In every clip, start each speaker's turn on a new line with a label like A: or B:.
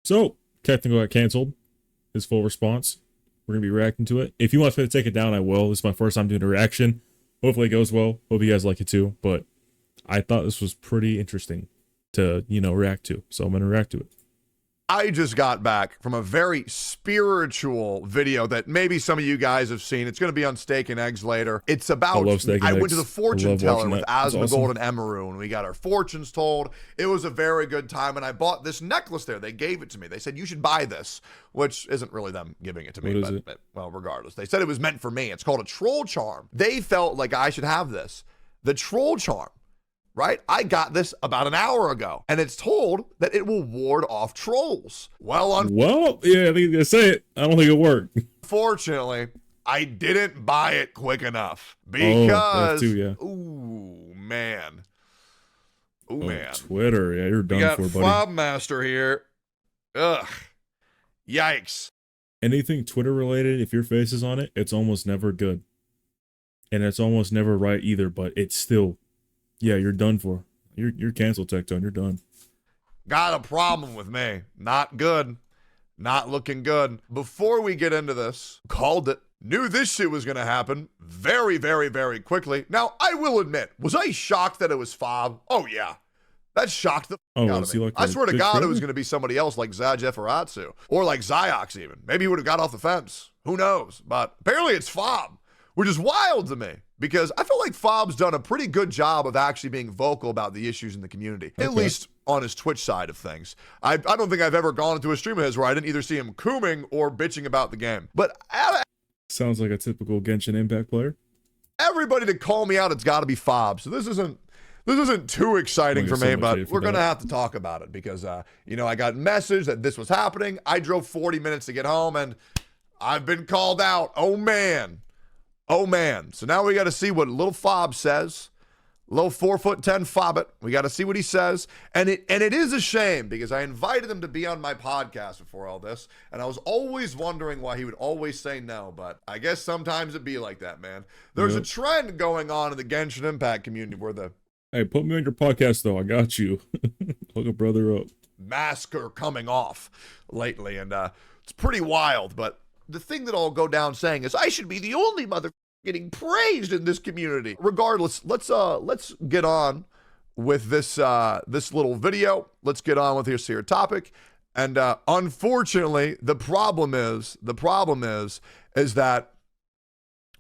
A: So, Tectone got canceled. His full response. We're going to be reacting to it. If you want me to take it down, I will. This is my first time doing a reaction. Hopefully it goes well. Hope you guys like it too. But I thought this was pretty interesting to, react to. So I'm going to react to it.
B: I just got back from a very spiritual video that maybe some of you guys have seen. It's going to be on Steak and Eggs later. It's about, I went to the fortune teller with Asmongold and Emeru, and we got our fortunes told. It was a very good time, and I bought this necklace there. They gave it to me. They said, you should buy this, which isn't really them giving it to me, but well, regardless. They said it was meant for me. It's called a troll charm. They felt like I should have this. The troll charm. Right? I got this about an hour ago, and it's told that it will ward off trolls.
A: Well, yeah, I think you're gonna say it. I don't think it worked.
B: Fortunately, I didn't buy it quick enough because,
A: ooh,
B: man.
A: Twitter, yeah, you're done for, buddy.
B: We got Fobmaster here. Ugh. Yikes.
A: Anything Twitter related, if your face is on it, it's almost never good. And it's almost never right either, but it's still... Yeah, you're done for. You're canceled, Tectone. You're done.
B: Got a problem with me. Not good. Not looking good. Before we get into this, called it. Knew this shit was going to happen very, very, very quickly. Now, I will admit, was I shocked that it was Fob? Oh, yeah. That shocked the out of me. I swear to God it was going to be somebody else like Zajefaratsu. Or like Ziox even. Maybe he would have got off the fence. Who knows? But apparently it's Fob. Which is wild to me, because I feel like Fob's done a pretty good job of actually being vocal about the issues in the community, at least on his Twitch side of things. I don't think I've ever gone into a stream of his where I didn't either see him cooming or bitching about the game. But
A: sounds like a typical Genshin Impact player.
B: Everybody to call me out, it's got to be Fob. So this isn't too exciting for me, but we're going to have to talk about it because, I got message that this was happening. I drove 40 minutes to get home, and I've been called out. Oh, man. Oh, man. So now we got to see what little Fob says. Little 4'10" Fobbit. We got to see what he says. And it is a shame because I invited him to be on my podcast before all this. And I was always wondering why he would always say no. But I guess sometimes it be like that, man. There's a trend going on in the Genshin Impact community where the...
A: Hey, put me on your podcast, though. I got you. Hook a brother up.
B: Masks are coming off lately. And it's pretty wild, but... The thing that I'll go down saying is I should be the only mother getting praised in this community. Regardless, let's get on with this this little video. Let's get on with this here topic. And unfortunately, the problem is that,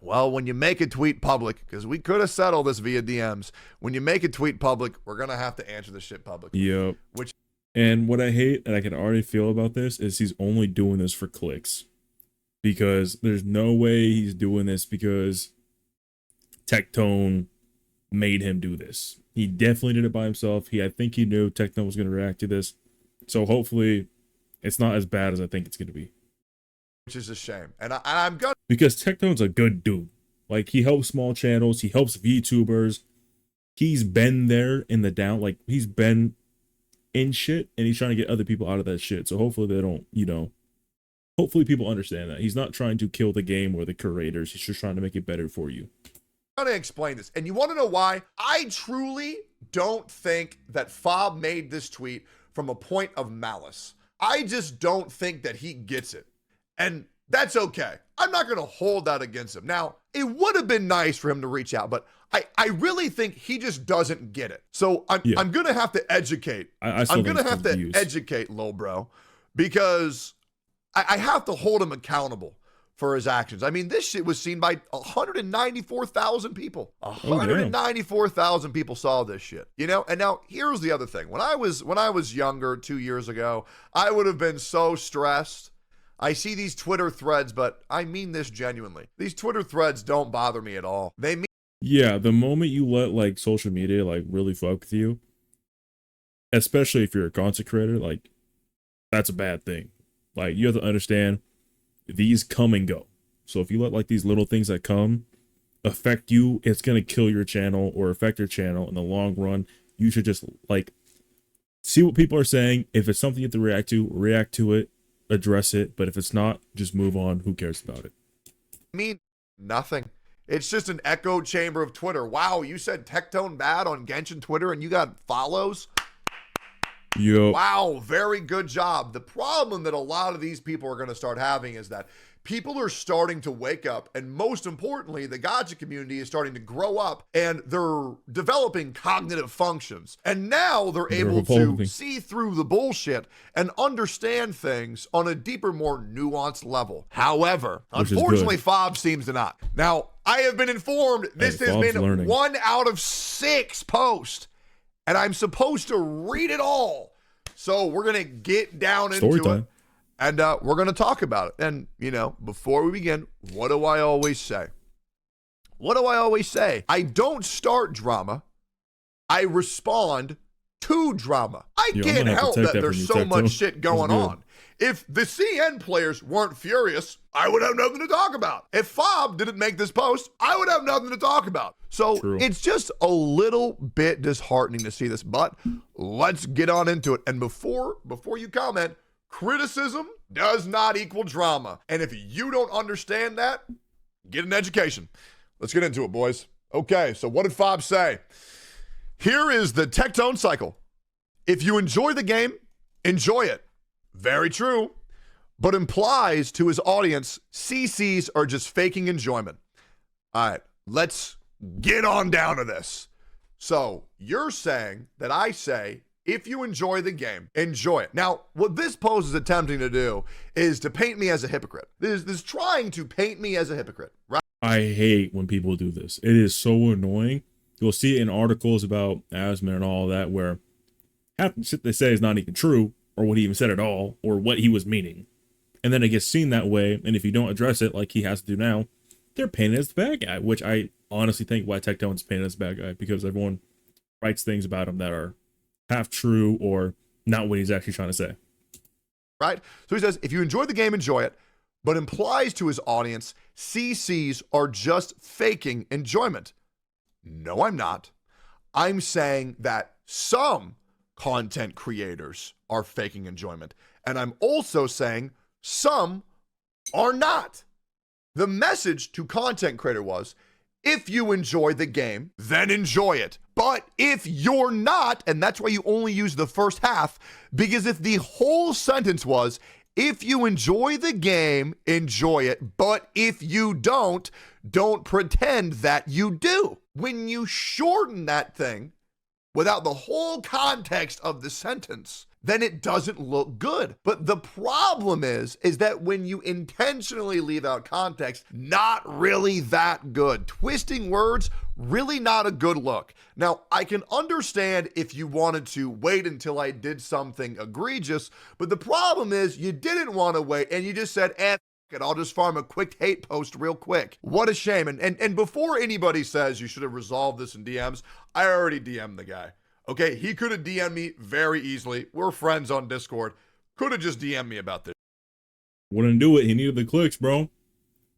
B: well, when you make a tweet public, because we could have settled this via DMs, when you make a tweet public, we're gonna have to answer the shit publicly.
A: Yep. And what I hate, and I can already feel about this, is he's only doing this for clicks. Because there's no way he's doing this because Tectone made him do this. He definitely did it by himself. I think he knew Tectone was going to react to this. So hopefully it's not as bad as I think it's going to be.
B: Which is a shame. And I'm gonna...
A: Because Tectone's a good dude. Like, he helps small channels. He helps VTubers. He's been there in the down. Like, he's been in shit. And he's trying to get other people out of that shit. So hopefully they don't, hopefully people understand that. He's not trying to kill the game or the creators. He's just trying to make it better for you.
B: I'm going to explain this. And you want to know why? I truly don't think that Fob made this tweet from a point of malice. I just don't think that he gets it. And that's okay. I'm not going to hold that against him. Now, it would have been nice for him to reach out, but I really think he just doesn't get it. So I'm going to have to educate. I'm going to have to educate Lil Bro because... I have to hold him accountable for his actions. I mean, this shit was seen by 194,000 people. 194,000 people saw this shit, And now here's the other thing. When I was younger 2 years ago, I would have been so stressed. I see these Twitter threads, but I mean this genuinely. These Twitter threads don't bother me at all.
A: Yeah, the moment you let social media really fuck with you, especially if you're a content creator, that's a bad thing. You have to understand these come and go. So if you let these little things that come affect you, it's going to kill your channel or affect your channel in the long run. You should just see what people are saying. If it's something you have to react to it, address it. But if it's not, just move on. Who cares about it?
B: Nothing. It's just an echo chamber of Twitter. Wow, you said Tectone bad on Genshin Twitter and you got follows?
A: Yup.
B: Wow, very good job. The problem that a lot of these people are going to start having is that people are starting to wake up, and most importantly, the gacha community is starting to grow up, and they're developing cognitive functions. And now they're able to
A: evolving.
B: see through the bullshit and understand things on a deeper, more nuanced level. However,
A: Which is
B: unfortunately,
A: good.
B: Fob seems to not. Now, I have been informed this has
A: Fob's
B: been
A: learning.
B: 1 out of 6 posts, and I'm supposed to read it all. So we're going to get down
A: Story
B: into it.
A: time.
B: And we're going to talk about it. And, you know, before we begin, what do I always say? What do I always say? I don't start drama. I respond to drama. I
A: Yo, I'm
B: can't
A: gonna have to
B: help
A: take
B: that
A: that
B: there's
A: from you,
B: so much
A: Tectone.
B: shit going
A: That's good.
B: on. If the CN players weren't furious, I would have nothing to talk about. If Fob didn't make this post, I would have nothing to talk about. So
A: True.
B: it's just a little bit disheartening to see this, but let's get on into it. And before you comment, criticism does not equal drama. And if you don't understand that, get an education. Let's get into it, boys. Okay, so what did Fob say? Here is the Tectone cycle. If you enjoy the game, enjoy it. Very true, but implies to his audience, CCs are just faking enjoyment. All right, let's get on down to this. So you're saying that I say, if you enjoy the game, enjoy it. Now, what this post is attempting to do is to paint me as a hypocrite. This is trying to paint me as a hypocrite, right?
A: I hate when people do this. It is so annoying. You'll see it in articles about Asman and all that where half the shit they say is not even true, or what he even said at all, or what he was meaning. And then it gets seen that way, and if you don't address it like he has to do now, they're painted as the bad guy, which I honestly think why Tectone's painted as the bad guy, because everyone writes things about him that are half true or not what he's actually trying to say.
B: Right? So he says, if you enjoy the game, enjoy it, but implies to his audience, CCs are just faking enjoyment. No, I'm not. I'm saying that some content creators are faking enjoyment. And I'm also saying some are not. The message to content creator was, if you enjoy the game, then enjoy it. But if you're not, and that's why you only use the first half, because if the whole sentence was, if you enjoy the game, enjoy it. But if you don't pretend that you do. When you shorten that thing without the whole context of the sentence, then it doesn't look good. But the problem is that when you intentionally leave out context, not really that good. Twisting words, really not a good look. Now, I can understand if you wanted to wait until I did something egregious, but the problem is you didn't want to wait and you just said, F it, I'll just farm a quick hate post real quick. What a shame. And before anybody says you should have resolved this in DMs, I already DM'd the guy. Okay, he could have DM'd me very easily. We're friends on Discord. Could have just DM'd me about this
A: Wouldn't do it. He needed the clicks, bro.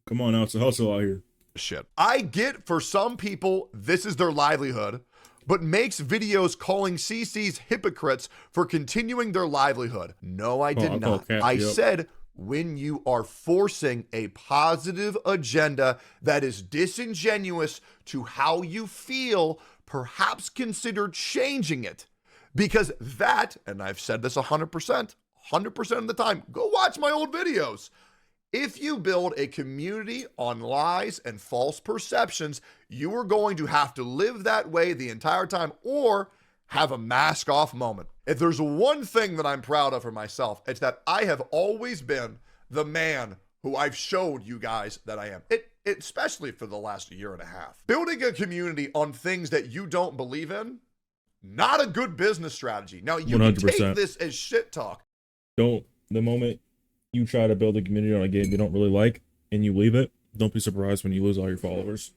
A: Come on now, it's a hustle out here.
B: shit. I get for some people, this is their livelihood, but makes videos calling CCs hypocrites for continuing their livelihood. No, I did not. I said, when you are forcing a positive agenda that is disingenuous to how you feel, perhaps consider changing it. Because that, and I've said this 100% of the time, go watch my old videos. If you build a community on lies and false perceptions, you are going to have to live that way the entire time or have a mask off moment. If there's one thing that I'm proud of for myself, it's that I have always been the man who I've showed you guys that I am. Especially for the last year and a half. Building a community on things that you don't believe in, not a good business strategy. Now, you 100%. Can take this as shit talk.
A: The moment you try to build a community on a game you don't really like and you leave it, don't be surprised when you lose all your followers.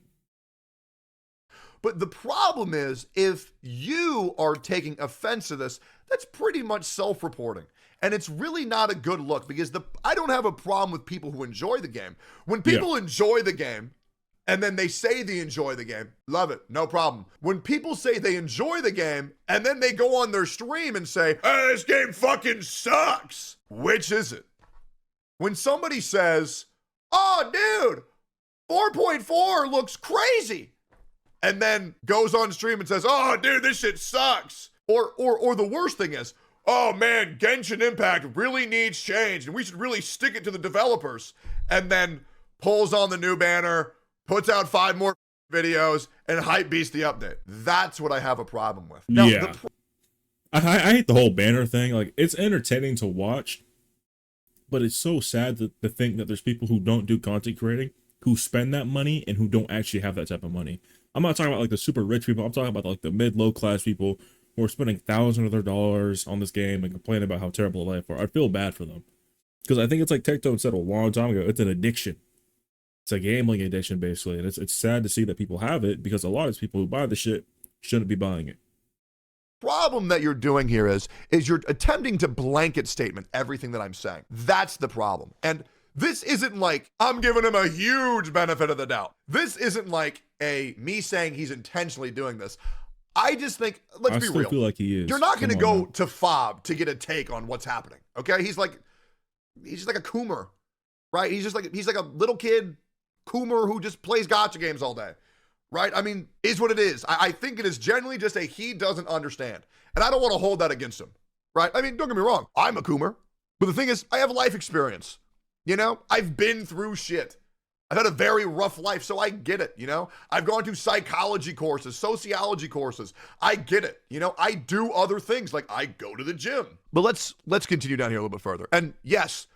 B: But the problem is, if you are taking offense to this, that's pretty much self-reporting. And it's really not a good look because I don't have a problem with people who enjoy the game. When people enjoy the game and then they say they enjoy the game, love it, no problem. When people say they enjoy the game and then they go on their stream and say, hey, this game fucking sucks, which is it? When somebody says, oh, dude, 4.4 looks crazy, and then goes on stream and says, oh, dude, this shit sucks. Or the worst thing is, oh man, Genshin Impact really needs change and we should really stick it to the developers, and then pulls on the new banner, puts out 5 more videos, and hype beats the update. That's what I have a problem with. Now,
A: Yeah. I hate the whole banner thing. Like, it's entertaining to watch, but it's so sad to think that there's people who don't do content creating who spend that money and who don't actually have that type of money. I'm not talking about like the super rich people. I'm talking about like the mid-low class people who are spending thousands of their dollars on this game and complaining about how terrible life are. I feel bad for them because I think it's like Tectone said a long time ago. It's an addiction. It's a gambling addiction basically, and it's sad to see that people have it because a lot of people who buy the shit shouldn't be buying it.
B: Problem that you're doing here is you're attempting to blanket statement everything that I'm saying. That's the problem. And this isn't like I'm giving him a huge benefit of the doubt. This isn't like me saying he's intentionally doing this. I just think, let's be real.
A: I still feel like he is.
B: You're not going to go to Fob to get a take on what's happening. Okay, he's just like a coomer, right? He's like a little kid coomer who just plays gotcha games all day. Right? I mean, is what it is. I think it is generally just he doesn't understand. And I don't want to hold that against him. Right? I mean, don't get me wrong. I'm a coomer. But the thing is, I have life experience. You know? I've been through shit. I've had a very rough life, so I get it. You know? I've gone through psychology courses, sociology courses. I get it. You know? I do other things. Like, I go to the gym. But let's continue down here a little bit further. And yes,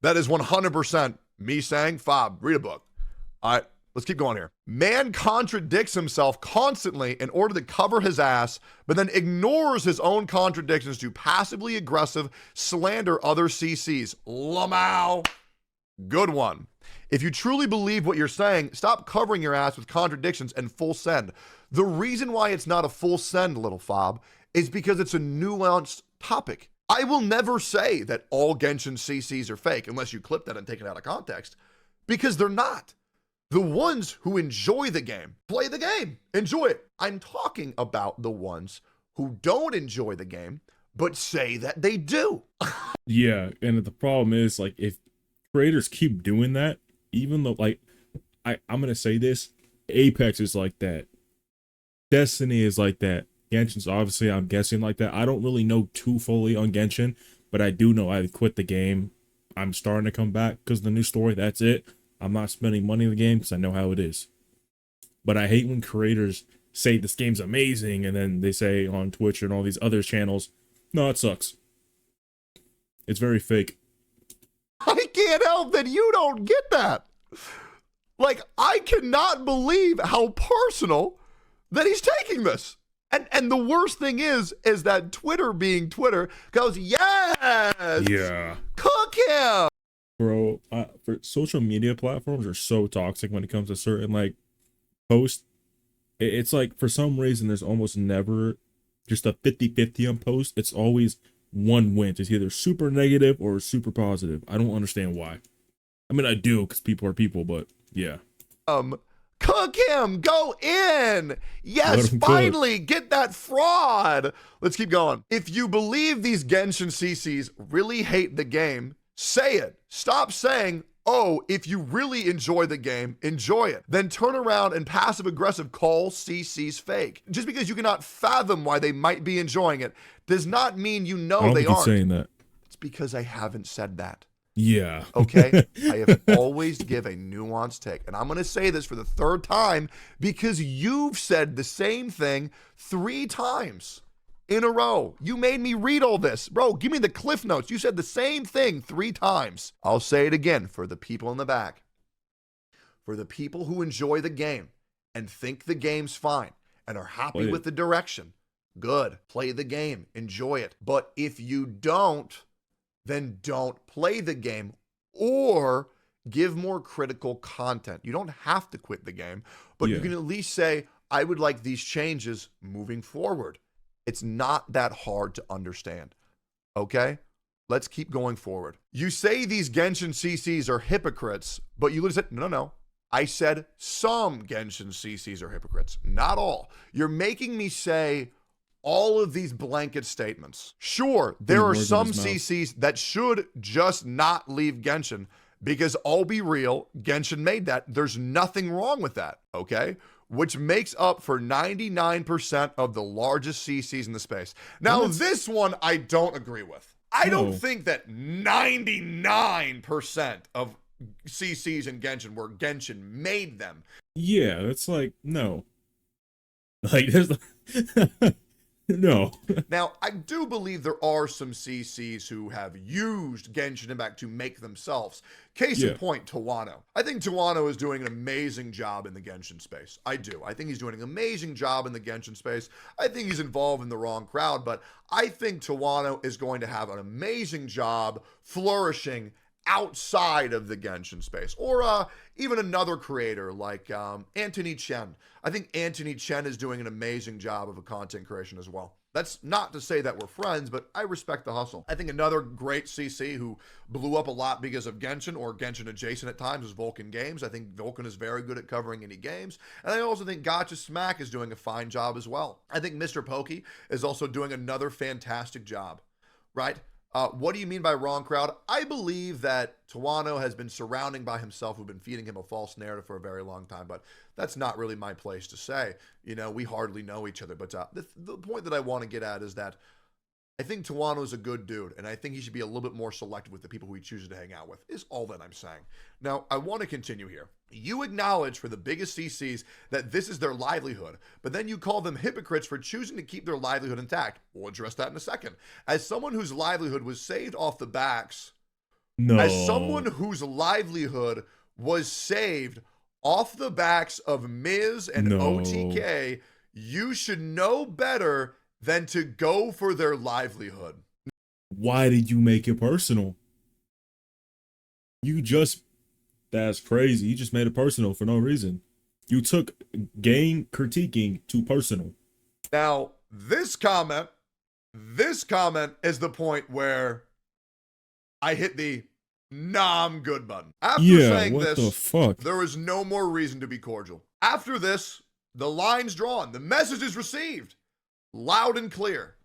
B: that is 100% me saying, Fob, read a book. All right. Let's keep going here. Man contradicts himself constantly in order to cover his ass, but then ignores his own contradictions to passively aggressive slander other CCs. Lamau. Good one. If you truly believe what you're saying, stop covering your ass with contradictions and full send. The reason why it's not a full send, little Fob, is because it's a nuanced topic. I will never say that all Genshin CCs are fake unless you clip that and take it out of context, because they're not. The ones who enjoy the game, play the game, enjoy it. I'm talking about the ones who don't enjoy the game, but say that they do.
A: Yeah, and the problem is, like, if creators keep doing that, even though, like, I'm going to say this, Apex is like that. Destiny is like that. Genshin's obviously, I'm guessing, like that. I don't really know too fully on Genshin, but I do know I quit the game. I'm starting to come back because the new story, that's it. I'm not spending money in the game because I know how it is. But I hate when creators say this game's amazing and then they say on Twitch and all these other channels, no, it sucks. It's very fake.
B: I can't help that you don't get that. Like, I cannot believe how personal that he's taking this. And the worst thing is that Twitter being Twitter goes, yes!
A: Yeah.
B: Cook him!
A: Bro, for social media platforms are so toxic when it comes to certain like posts. It's like for some reason there's almost never just a 50-50 on posts. It's always one wins. It's either super negative or super positive. I don't understand why. I mean, I do because people are people, but yeah.
B: Cook him, go in. Yes, finally get that fraud. Let's keep going. If you believe these Genshin CCs really hate the game, say it. Stop saying, oh, if you really enjoy the game, enjoy it. Then turn around and passive aggressive call CCs fake. Just because you cannot fathom why they might be enjoying it does not mean you know they aren't.
A: Saying that.
B: It's because I haven't said that.
A: Yeah.
B: Okay? I have always give a nuanced take. And I'm going to say this for the third time because you've said the same thing 3 times in a row. You made me read all this. Bro, give me the cliff notes. You said the same thing 3 times. I'll say it again for the people in the back. For the people who enjoy the game and think the game's fine and are happy with the direction, good. Play the game. Enjoy it. But if you don't, then don't play the game or give more critical content. You don't have to quit the game, but you can at least say, I would like these changes moving forward. It's not that hard to understand. Okay? Let's keep going forward. You say these Genshin CCs are hypocrites, but you said, no. I said some Genshin CCs are hypocrites, not all. You're making me say all of these blanket statements. Sure, there are some CCs that should just not leave Genshin because I'll be real, Genshin made that. There's nothing wrong with that, okay? which makes up for 99% of the largest CCs in the space. Now, this one I don't agree with. I don't think that 99% of CCs in Genshin were Genshin made them.
A: Yeah, it's like, no. Like, there's no.
B: Now, I do believe there are some CCs who have used Genshin Impact to make themselves. Case in point, Tawano. I think Tawano is doing an amazing job in the Genshin space. I do. I think he's doing an amazing job in the Genshin space. I think he's involved in the wrong crowd, but I think Tawano is going to have an amazing job flourishing outside of the Genshin space, or even another creator like Anthony Chen. I think Anthony Chen is doing an amazing job of a content creation as well. That's not to say that we're friends, but I respect the hustle. I think another great CC who blew up a lot because of Genshin or Genshin adjacent at times is Vulcan Games. I think Vulcan is very good at covering any games. And I also think Gotcha Smack is doing a fine job as well. I think Mr. Pokey is also doing another fantastic job, right? What do you mean by wrong crowd? I believe that Tawano has been surrounding by himself, who've been feeding him a false narrative for a very long time, but that's not really my place to say. You know, we hardly know each other. But the point that I want to get at is that I think Tawano is a good dude, and I think he should be a little bit more selective with the people who he chooses to hang out with, is all that I'm saying. Now, I want to continue here. You acknowledge for the biggest CCs that this is their livelihood, but then you call them hypocrites for choosing to keep their livelihood intact. We'll address that in a second. As someone whose livelihood was saved off the backs, as someone whose livelihood was saved off the backs of Miz and OTK, you should know better than to go for their livelihood.
A: Why did you make it personal? That's crazy. You just made it personal for no reason. You took game critiquing to personal.
B: Now, this comment is the point where I hit the nah, I'm good button. After saying this,
A: the fuck?
B: There is no more reason to be cordial. After this, the line's drawn. The message is received. Loud and clear.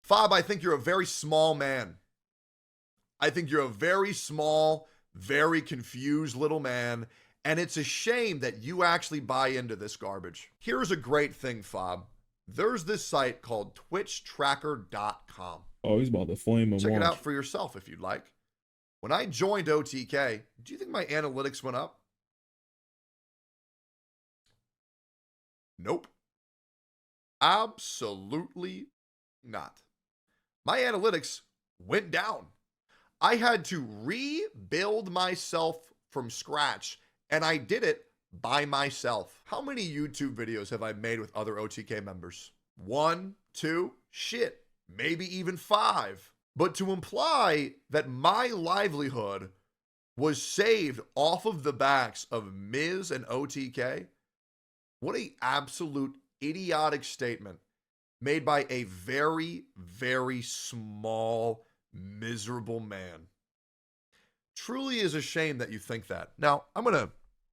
B: Fob, I think you're a very small man. I think you're a very small, very confused little man, and it's a shame that you actually buy into this garbage. Here's a great thing, Fob. There's this site called twitchtracker.com.
A: Oh, he's about to flame him.
B: Check it out for yourself if you'd like. When I joined OTK, do you think my analytics went up? Nope. Absolutely not. My analytics went down. I had to rebuild myself from scratch, and I did it by myself. How many YouTube videos have I made with other OTK members? 1, 2, shit, maybe even 5. But to imply that my livelihood was saved off of the backs of Miz and OTK, what an absolute idiotic statement made by a very, very small, miserable man. Truly is a shame that you think that. Now, I'm going to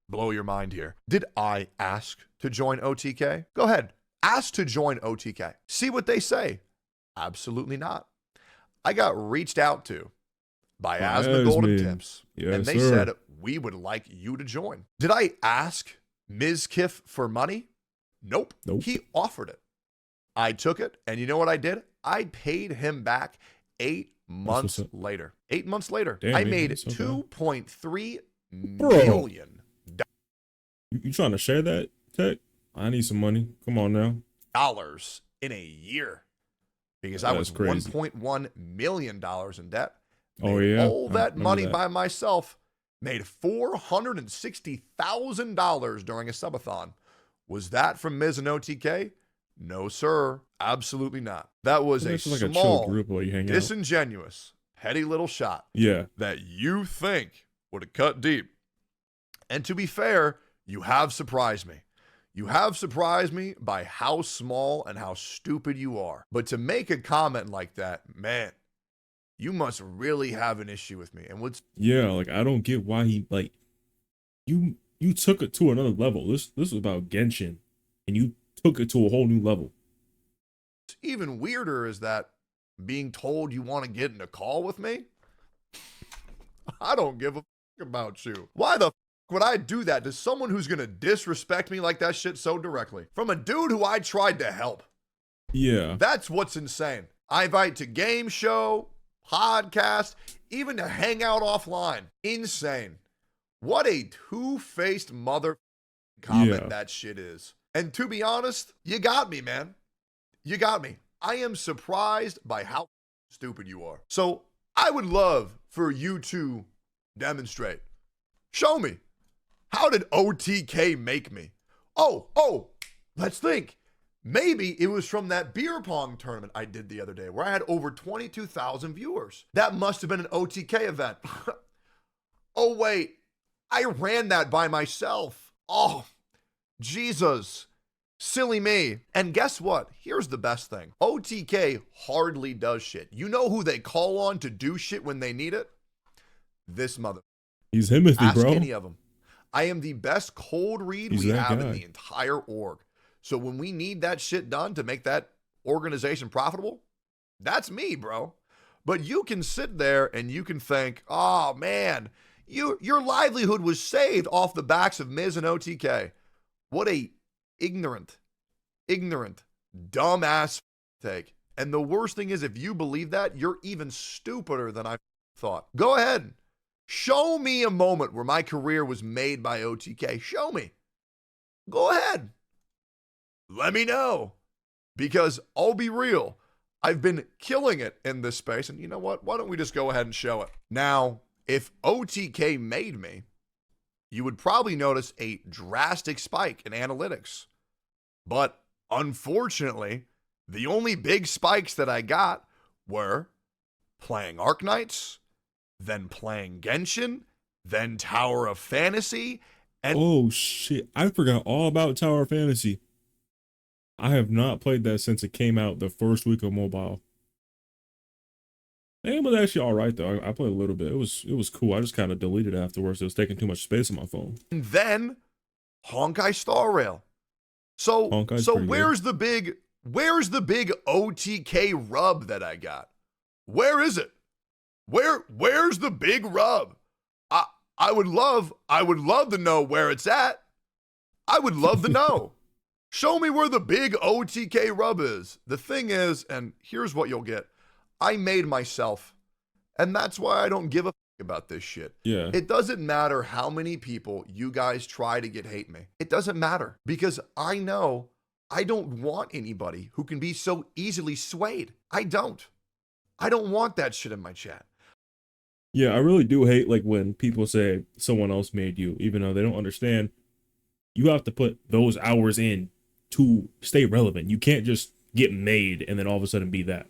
B: blow your mind here. Did I ask to join OTK? Go ahead. Ask to join OTK. See what they say. Absolutely not. I got reached out to by Asma Golden Tips, and they said, we would like you to join. Did I ask Ms. Kiff for money? Nope. He offered it. I took it, and you know what I did? I paid him back 8 months later. 8 months later. Damn, I made $2.3 million.
A: You trying to share that, Tech? I need some money. Come on now.
B: Dollars in a year. Because I was $1.1 million in debt.
A: Oh, yeah.
B: All that money by myself. Made $460,000 during a subathon. Was that from Miz and OTK? No, sir. Absolutely not. That was a small, disingenuous, petty little shot.
A: Yeah.
B: That you think would have cut deep. And to be fair, you have surprised me. You have surprised me by how small and how stupid you are. But to make a comment like that, man, you must really have an issue with me. And what's
A: like, I don't get why he, like, you took it to another level. This was about Genshin, and you took it to a whole new level.
B: Even weirder is that being told you want to get in a call with me. I don't give a fuck about you. Why the would I do that to someone who's gonna disrespect me like that shit so directly? From a dude who I tried to help.
A: Yeah.
B: That's what's insane. I invite to game show, podcast, even to hang out offline. Insane. What a two-faced mother comment that shit is. And to be honest, you got me, man. You got me. I am surprised by how stupid you are. So I would love for you to demonstrate. Show me. How did OTK make me? Oh, let's think. Maybe it was from that beer pong tournament I did the other day where I had over 22,000 viewers. That must have been an OTK event. Oh, wait. I ran that by myself. Oh, Jesus. Silly me. And guess what? Here's the best thing. OTK hardly does shit. You know who they call on to do shit when they need it? This mother.
A: He's Himothy,
B: Ask
A: bro.
B: any of them. I am the best cold read we have in the entire org. So when we need that shit done to make that organization profitable, that's me, bro. But you can sit there and you can think, oh man, your livelihood was saved off the backs of Miz and OTK. What a ignorant, dumbass take. And the worst thing is, if you believe that, you're even stupider than I thought. Go ahead. Show me a moment where my career was made by OTK. Show me. Go ahead. Let me know. Because I'll be real. I've been killing it in this space. And you know what? Why don't we just go ahead and show it? Now, if OTK made me, you would probably notice a drastic spike in analytics. But unfortunately, the only big spikes that I got were playing Arknights, then playing Genshin, then Tower of Fantasy, and
A: oh shit, I forgot all about Tower of Fantasy. I have not played that since it came out the first week of mobile. The game was actually all right though. I played a little bit. It was cool. I just kind of deleted it afterwards. It was taking too much space on my phone.
B: And then Honkai Star Rail. So where's the big OTK rub that I got? Where is it? Where's the big rub? I would love to know where it's at. I would love to know. Show me where the big OTK rub is. The thing is, and here's what you'll get. I made myself. And that's why I don't give a f about this shit.
A: Yeah.
B: It doesn't matter how many people you guys try to hate me. It doesn't matter because I know I don't want anybody who can be so easily swayed. I don't want that shit in my chat.
A: Yeah, I really do hate like when people say someone else made you, even though they don't understand. You have to put those hours in to stay relevant. You can't just get made and then all of a sudden be that.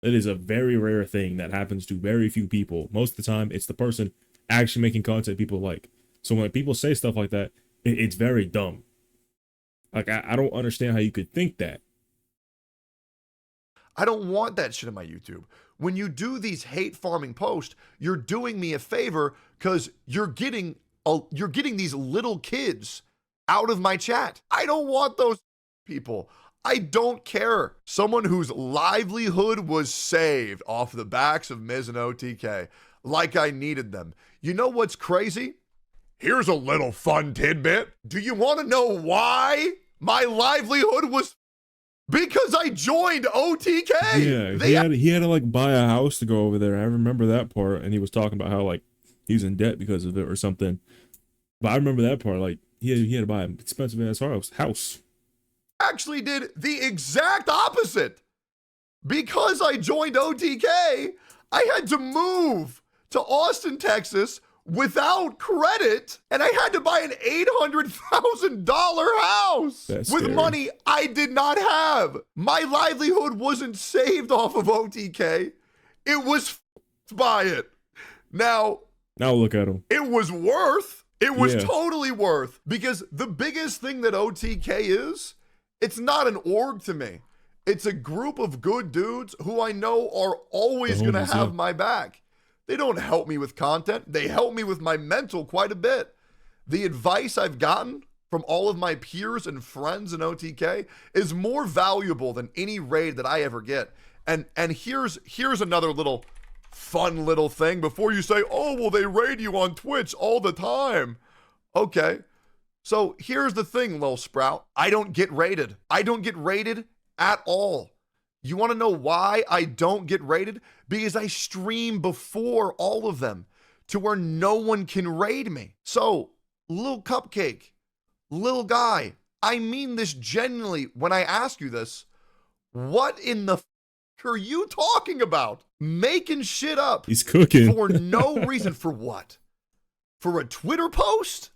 A: It is a very rare thing that happens to very few people. Most of the time, it's the person actually making content people like. So when people say stuff like that, it's very dumb. Like, I don't understand how you could think that.
B: I don't want that shit in my YouTube. When you do these hate farming posts, you're doing me a favor because you're getting these little kids out of my chat. I don't want those people. I don't care. Someone whose livelihood was saved off the backs of Miz and OTK, like I needed them. You know what's crazy? Here's a little fun tidbit. Do you want to know why my livelihood was? Because I joined OTK.
A: Yeah, he had to like buy a house to go over there. I remember that part, and he was talking about how like he's in debt because of it or something. But I remember that part. Like he had to buy an expensive ass house.
B: Actually did the exact opposite. Because I joined OTK, I had to move to Austin, Texas without credit, and I had to buy an $800,000 house with money I did not have. My livelihood wasn't saved off of OTK. It was by it. Now
A: look at him.
B: It was totally worth, because the biggest thing that OTK is, it's not an org to me. It's a group of good dudes who I know are always going to have my back. They don't help me with content. They help me with my mental quite a bit. The advice I've gotten from all of my peers and friends in OTK is more valuable than any raid that I ever get. And here's another little fun little thing before you say, oh, well, they raid you on Twitch all the time. Okay. So here's the thing, Lil Sprout. I don't get rated. I don't get rated at all. You want to know why I don't get rated? Because I stream before all of them to where no one can raid me. So, Lil Cupcake, Lil Guy, I mean this genuinely when I ask you this. What in the are you talking about? Making shit up.
A: He's cooking.
B: For no reason. For what? For a Twitter post?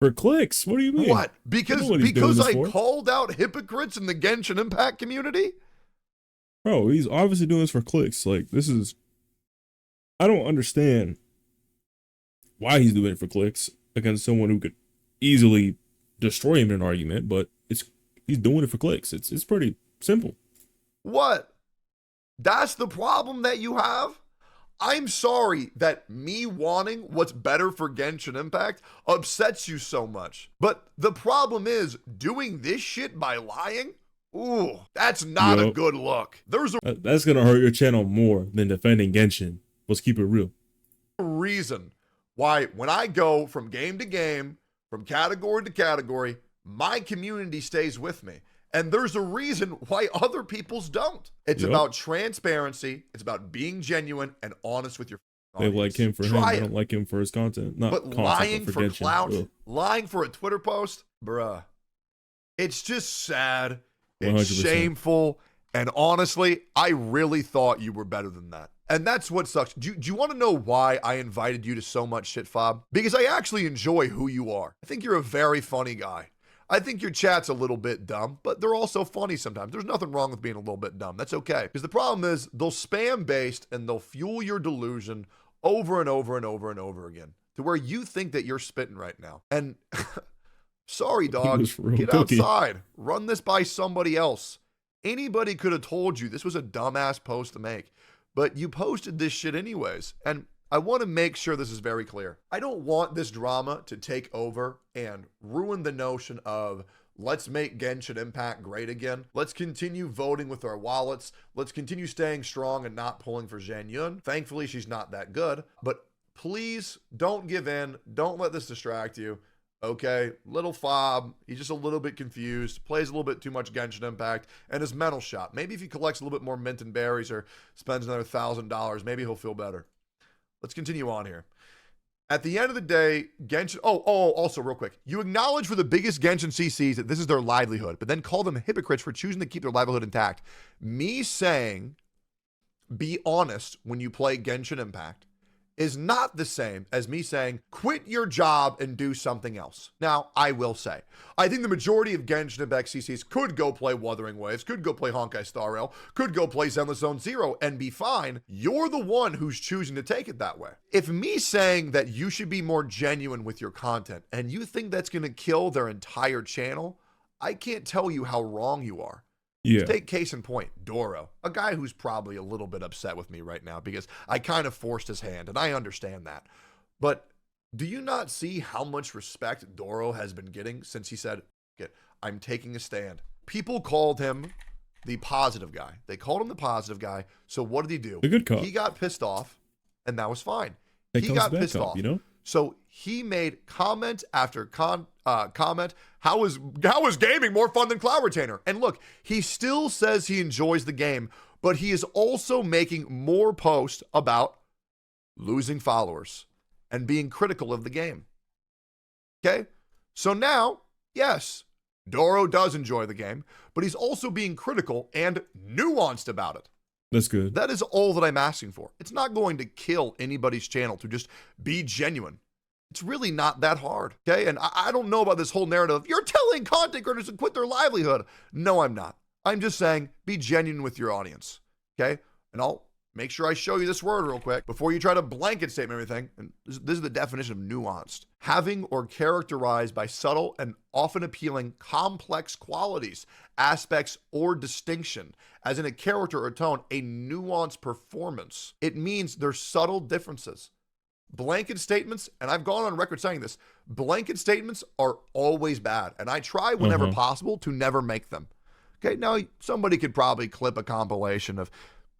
A: For clicks? What do you mean?
B: What? Because I called out hypocrites in the Genshin Impact community?
A: Bro, he's obviously doing this for clicks. Like, this is... I don't understand why he's doing it for clicks against someone who could easily destroy him in an argument, but he's doing it for clicks. It's pretty simple.
B: What? That's the problem that you have? I'm sorry that me wanting what's better for Genshin Impact upsets you so much. But the problem is doing this shit by lying? Ooh, that's not a good look. There's
A: that's going to hurt your channel more than defending Genshin. Let's keep it real.
B: Reason why when I go from game to game, from category to category, my community stays with me. And there's a reason why other people's don't. It's about transparency. It's about being genuine and honest with your audience.
A: They like him for him. They don't like him for his content. Not
B: but
A: content,
B: lying
A: but
B: for
A: Genshin.
B: clout,
A: Ugh.
B: lying for a Twitter post, bruh. It's just sad. It's
A: 100%.
B: shameful. And honestly, I really thought you were better than that. And that's what sucks. Do you want to know why I invited you to so much shit, Fob? Because I actually enjoy who you are. I think you're a very funny guy. I think your chat's a little bit dumb, but they're also funny sometimes. There's nothing wrong with being a little bit dumb. That's okay. Because the problem is they'll spam based and they'll fuel your delusion over and over and over and over again to where you think that you're spitting right now. And sorry, dog, get outside. Run this by somebody else. Anybody could have told you this was a dumbass post to make, but you posted this shit anyways. And I want to make sure this is very clear. I don't want this drama to take over and ruin the notion of let's make Genshin Impact great again. Let's continue voting with our wallets. Let's continue staying strong and not pulling for Zhang Yun. Thankfully, she's not that good, but please don't give in. Don't let this distract you. Okay, little Fob, he's just a little bit confused, plays a little bit too much Genshin Impact, and his mental shot. Maybe if he collects a little bit more mint and berries or spends another $1,000, maybe he'll feel better. Let's continue on here. At the end of the day, Genshin... also real quick. You acknowledge for the biggest Genshin CCs that this is their livelihood, but then call them hypocrites for choosing to keep their livelihood intact. Me saying, be honest when you play Genshin Impact is not the same as me saying, quit your job and do something else. Now, I will say, I think the majority of Genshin Impact CCs could go play Wuthering Waves, could go play Honkai Star Rail, could go play Zenless Zone Zero and be fine. You're the one who's choosing to take it that way. If me saying that you should be more genuine with your content and you think that's going to kill their entire channel, I can't tell you how wrong you are.
A: Yeah.
B: Take case in point, Doro, a guy who's probably a little bit upset with me right now because I kind of forced his hand, and I understand that. But do you not see how much respect Doro has been getting since he said, I'm taking a stand? People called him the positive guy. They called him the positive guy. So what did he do?
A: A good call.
B: He got pissed off, and that was fine.
A: He got pissed off, you know?
B: So he made comment after comment. How is gaming more fun than Cloud Retainer? And look, he still says he enjoys the game, but he is also making more posts about losing followers and being critical of the game. Okay? So now, yes, Doro does enjoy the game, but he's also being critical and nuanced about it.
A: That's good.
B: That is all that I'm asking for. It's not going to kill anybody's channel to just be genuine. It's really not that hard, okay? And I don't know about this whole narrative. You're telling content creators to quit their livelihood. No, I'm not. I'm just saying be genuine with your audience, okay? And I'll make sure I show you this word real quick before you try to blanket statement everything. And this is the definition of nuanced. Having or characterized by subtle and often appealing complex qualities, aspects, or distinction, as in a character or tone, a nuanced performance. It means there's subtle differences. Blanket statements, and I've gone on record saying this, blanket statements are always bad. And I try whenever possible to never make them. Okay, now somebody could probably clip a compilation of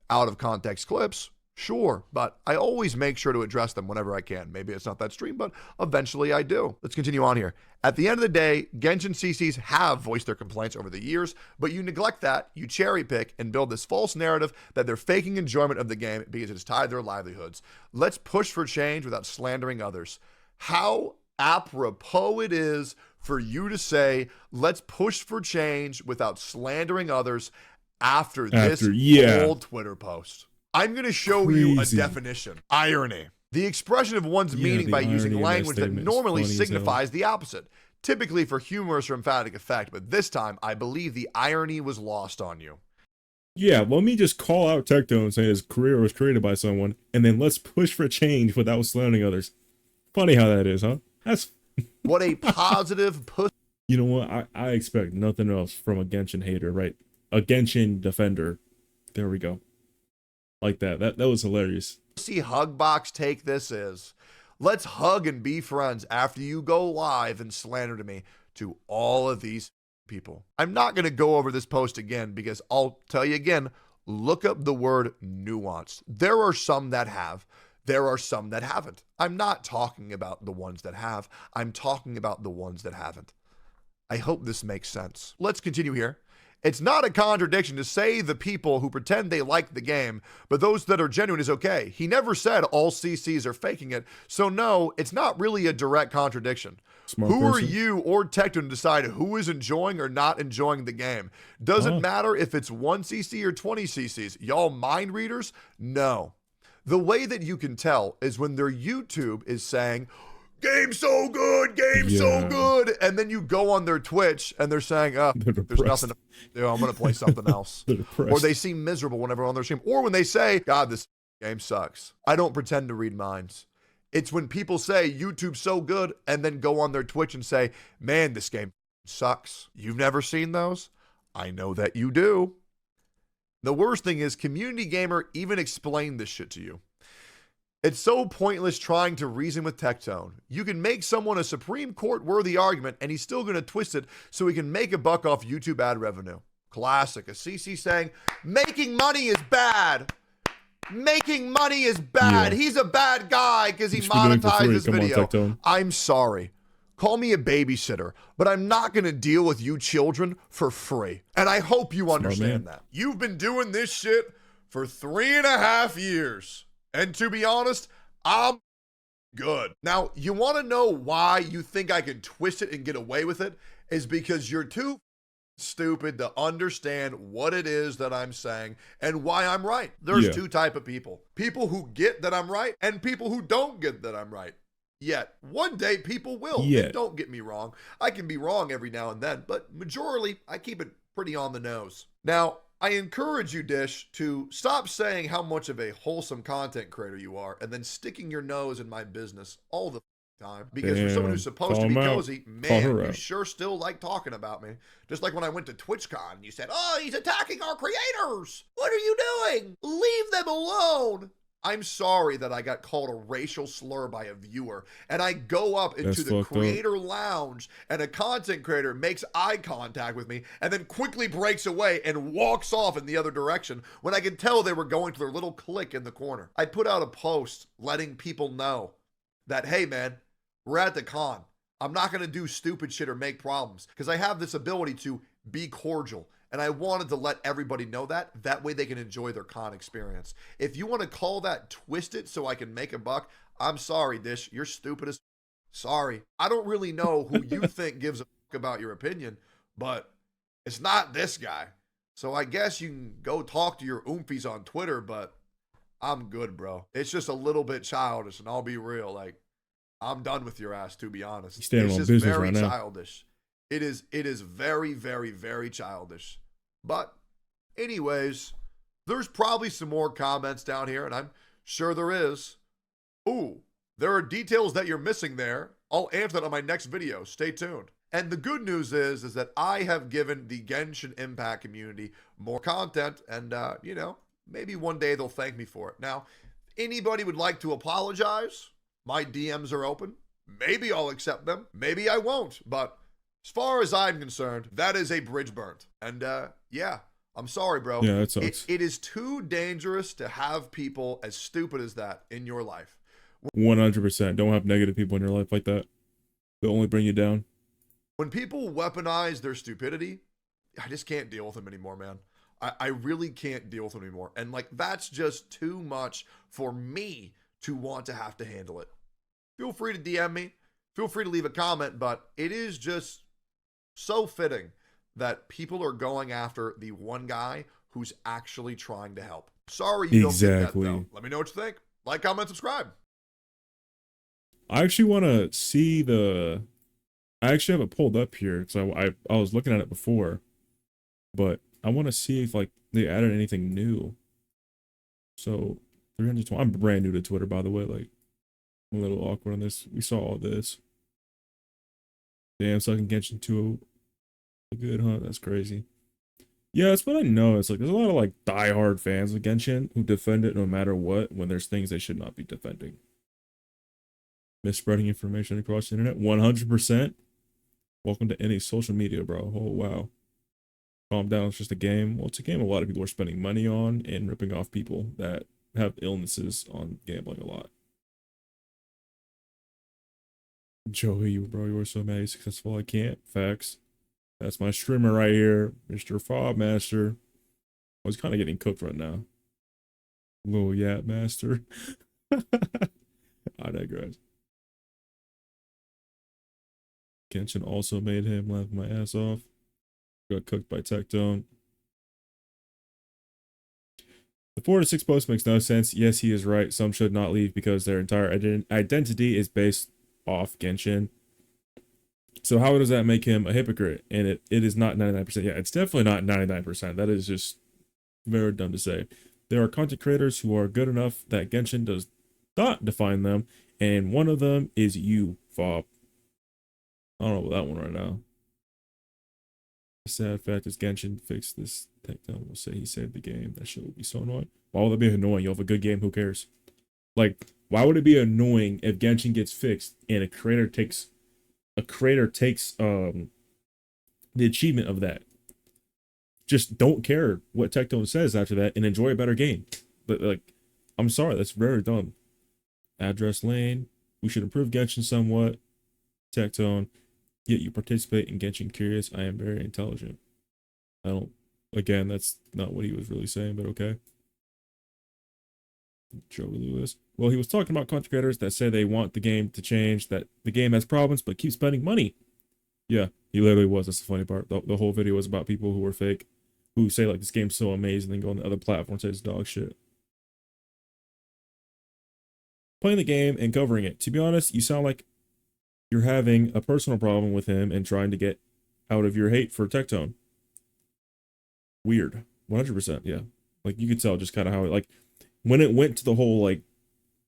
B: out of context clips. Sure, but I always make sure to address them whenever I can. Maybe it's not that stream, but eventually I do. Let's continue on here. At the end of the day, Genshin CCs have voiced their complaints over the years, but you neglect that, you cherry pick, and build this false narrative that they're faking enjoyment of the game because it's tied to their livelihoods. Let's push for change without slandering others. How apropos it is for you to say, let's push for change without slandering others after this old Twitter post. I'm going to show you a definition. Irony. The expression of one's meaning by using language that normally signifies the opposite, typically for humorous or emphatic effect, but this time, I believe the irony was lost on you.
A: Yeah, let me just call out Tectone saying his career was created by someone, and then let's push for change without slandering others. Funny how that is, huh? That's
B: what a positive push.
A: You know what? I expect nothing else from a Genshin hater, right? A Genshin defender. There we go. Like that. That was hilarious.
B: See Hugbox take this is, let's hug and be friends after you go live and slander to me to all of these people. I'm not going to go over this post again because I'll tell you again, look up the word nuance. There are some that have. There are some that haven't. I'm not talking about the ones that have. I'm talking about the ones that haven't. I hope this makes sense. Let's continue here. It's not a contradiction to say the people who pretend they like the game, but those that are genuine is okay. He never said all CCs are faking it. So no, it's not really a direct contradiction. Who are you or Tectone to decide who is enjoying or not enjoying the game? Doesn't matter if it's 1 CC or 20 CCs. Y'all mind readers? No. The way that you can tell is when their YouTube is saying, game's so good, game's so good. And then you go on their Twitch and they're saying, there's nothing to do. I'm going to play something else. Or they seem miserable whenever on their stream. Or when they say, God, this game sucks. I don't pretend to read minds. It's when people say YouTube's so good and then go on their Twitch and say, man, this game sucks. You've never seen those? I know that you do. The worst thing is Community Gamer even explained this shit to you. It's so pointless trying to reason with Tectone. You can make someone a Supreme Court worthy argument and he's still going to twist it so he can make a buck off YouTube ad revenue. Classic. A CC saying, making money is bad. Making money is bad. Yeah. He's a bad guy because he monetized this video. On, I'm sorry. Call me a babysitter, but I'm not going to deal with you children for free. And I hope you understand that. You've been doing this shit for 3.5 years. And to be honest, I'm good. Now, you want to know why you think I can twist it and get away with it? Is because you're too stupid to understand what it is that I'm saying and why I'm right. There's two types of people. People who get that I'm right and people who don't get that I'm right. Yet, one day people will. And don't get me wrong. I can be wrong every now and then, but majorly, I keep it pretty on the nose. Now, I encourage you, Dish, to stop saying how much of a wholesome content creator you are and then sticking your nose in my business all the time. Because for someone who's supposed to be cozy, man, you sure still like talking about me. Just like when I went to TwitchCon, you said, oh, he's attacking our creators. What are you doing? Leave them alone. I'm sorry that I got called a racial slur by a viewer, and I go up into the creator lounge and a content creator makes eye contact with me and then quickly breaks away and walks off in the other direction when I could tell they were going to their little clique in the corner. I put out a post letting people know that, hey man, we're at the con. I'm not going to do stupid shit or make problems because I have this ability to be cordial. And I wanted to let everybody know that. That way they can enjoy their con experience. If you want to call that twisted so I can make a buck, I'm sorry, Dish. You're stupid as sorry. I don't really know who you think gives a fuck about your opinion, but it's not this guy. So I guess you can go talk to your oomfies on Twitter, but I'm good, bro. It's just a little bit childish, and I'll be real. Like, I'm done with your ass, to be honest. It's just very childish. It is very, very, very childish. But anyways, there's probably some more comments down here, and I'm sure there is. Ooh, there are details that you're missing there. I'll answer that on my next video. Stay tuned. And the good news is that I have given the Genshin Impact community more content, and, you know, maybe one day they'll thank me for it. Now, anybody would like to apologize, my DMs are open. Maybe I'll accept them. Maybe I won't, but as far as I'm concerned, that is a bridge burnt. And yeah, I'm sorry, bro.
A: Yeah, that
B: It,
A: sucks.
B: it is too dangerous to have people as stupid as that in your life.
A: 100%. Don't have negative people in your life like that. They'll only bring you down.
B: When people weaponize their stupidity, I just can't deal with them anymore, man. I really can't deal with them anymore. And like, that's just too much for me to want to have to handle it. Feel free to DM me. Feel free to leave a comment, but it is just so fitting that people are going after the one guy who's actually trying to help. Sorry you don't get that, though.
A: Exactly.
B: Let me know what you think. Like, comment, subscribe.
A: I actually want to see the. I actually have it pulled up here because I was looking at it before, but I want to see if like they added anything new. So 320. I'm brand new to Twitter, by the way. Like I'm a little awkward on this. We saw all this. Damn, sucking Genshin 2. Good, huh? That's crazy. Yeah, that's what I know. It's like there's a lot of like diehard fans of Genshin who defend it no matter what when there's things they should not be defending. Misspreading information across the internet, 100%. Welcome to any social media, bro. Oh, wow. Calm down. It's just a game. Well, it's a game a lot of people are spending money on and ripping off people that have illnesses on gambling a lot. Joey, you bro, you were so mad successful. I can't. Facts. That's my streamer right here, Mr. Fob Master. I was kind of getting cooked right now. Little Yap Master. I digress. Genshin also made him laugh my ass off. Got cooked by Tectone. The 4 to 6 post makes no sense. Yes, he is right. Some should not leave because their entire identity is based off Genshin. So how does that make him a hypocrite? And it is not 99%. Yeah, it's definitely not 99%. That is just very dumb to say. There are content creators who are good enough that Genshin does not define them. And one of them is you, Fob. I don't know about that one right now. The sad fact is Genshin fixed this. Tectone will say he saved the game. That shit would be so annoying. Why would that be annoying? You have a good game. Who cares? Like, why would it be annoying if Genshin gets fixed and a creator takes the achievement of that? Just don't care what Tectone says after that and enjoy a better game. But like, I'm sorry, that's very dumb. Address lane. We should improve Genshin somewhat. Tectone. Yet you participate in Genshin Curious. I am very intelligent. I don't. Again, that's not what he was really saying, but okay. Joey Lewis. Well, he was talking about content creators that say they want the game to change, that the game has problems, but keep spending money. Yeah, he literally was. That's the funny part. The whole video was about people who were fake, who say like this game's so amazing, then go on the other platform and say it's dog shit. Playing the game and covering it. To be honest, you sound like you're having a personal problem with him and trying to get out of your hate for Tectone. Weird. 100%. Yeah. Like you could tell just kind of how it, like, when it went to the whole like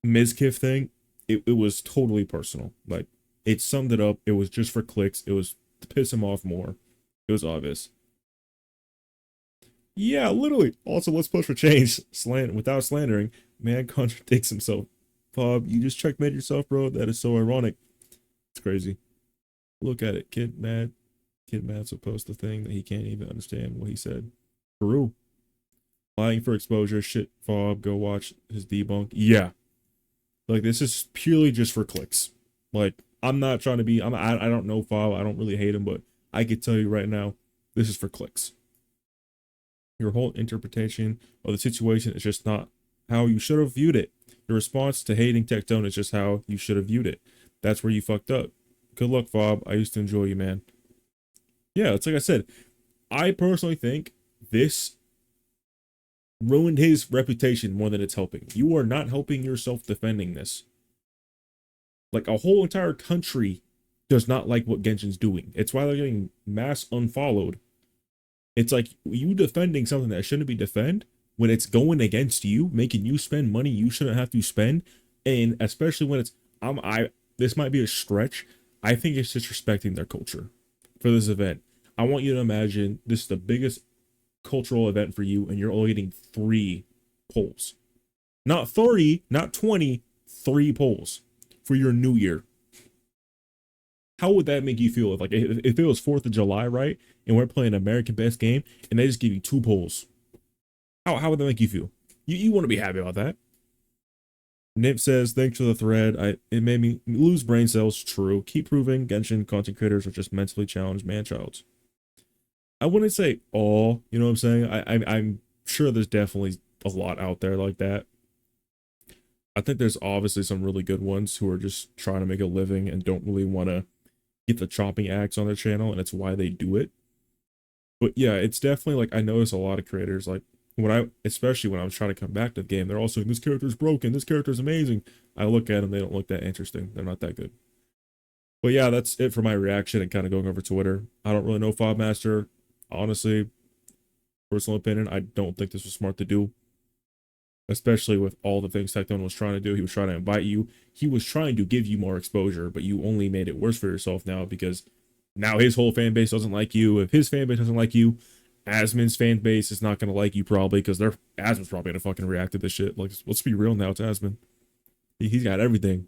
A: Mizkif thing, it was totally personal. Like it summed it up. It was just for clicks. It was to piss him off more. It was obvious. Yeah, literally. Also, let's push for change. Without slandering, man contradicts himself. Bob, you just checkmate yourself, bro. That is so ironic. It's crazy. Look at it. Kid mad. Kid Mad's will post the thing that he can't even understand what he said. Peru. Lying for exposure. Shit, Fob. Go watch his debunk. Yeah. Like, this is purely just for clicks. Like, I'm not trying to be, I don't know Fob. I don't really hate him, but I could tell you right now, this is for clicks. Your whole interpretation of the situation is just not how you should have viewed it. Your response to hating Tectone is just how you should have viewed it. That's where you fucked up. Good luck, Fob. I used to enjoy you, man. Yeah, it's like I said. I personally think this ruined his reputation more than it's helping. You are not helping yourself defending this. Like, a whole entire country does not like what Genshin's doing. It's why they're getting mass unfollowed. It's like you defending something that shouldn't be defended when it's going against you, making you spend money you shouldn't have to spend, and especially when it's this might be a stretch. I think it's disrespecting their culture for this event. I want you to imagine this is the biggest cultural event for you, and you're only getting 3 polls. Not 30, not 20, 3 polls for your new year. How would that make you feel if like if it was 4th of July, right? And we're playing American Best Game and they just give you 2 polls. How would that make you feel? You want to be happy about that. Nip says, thanks for the thread. It made me lose brain cells. True. Keep proving Genshin content creators are just mentally challenged man-childs. I wouldn't say all, you know what I'm saying? I'm sure there's definitely a lot out there like that. I think there's obviously some really good ones who are just trying to make a living and don't really want to get the chopping axe on their channel, and it's why they do it. But yeah, it's definitely like I notice a lot of creators like especially when I was trying to come back to the game, they're all saying this character's broken, this character's amazing. I look at them, they don't look that interesting. They're not that good. But yeah, that's it for my reaction and kind of going over Twitter. I don't really know Fobmaster. Honestly, personal opinion, I don't think this was smart to do. Especially with all the things Tectone was trying to do. He was trying to invite you. He was trying to give you more exposure, but you only made it worse for yourself now because now his whole fan base doesn't like you. If his fan base doesn't like you, Asmon's fan base is not going to like you probably because Asmon's probably going to fucking react to this shit. Like, let's be real now, it's Asmon. He's got everything.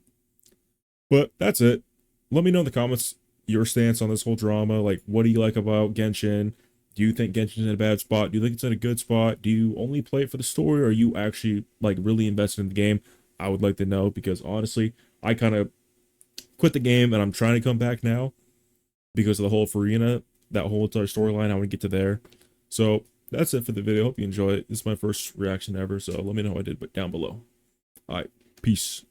A: But that's it. Let me know in the comments your stance on this whole drama. Like, what do you like about Genshin? Do you think Genshin's in a bad spot? Do you think it's in a good spot? Do you only play it for the story, or are you actually like really invested in the game? I would like to know because honestly, I kind of quit the game and I'm trying to come back now because of the whole Farina, that whole entire storyline. I want to get to there. So that's it for the video. Hope you enjoy it. This is my first reaction ever, so let me know how I did, but down below. All right, peace.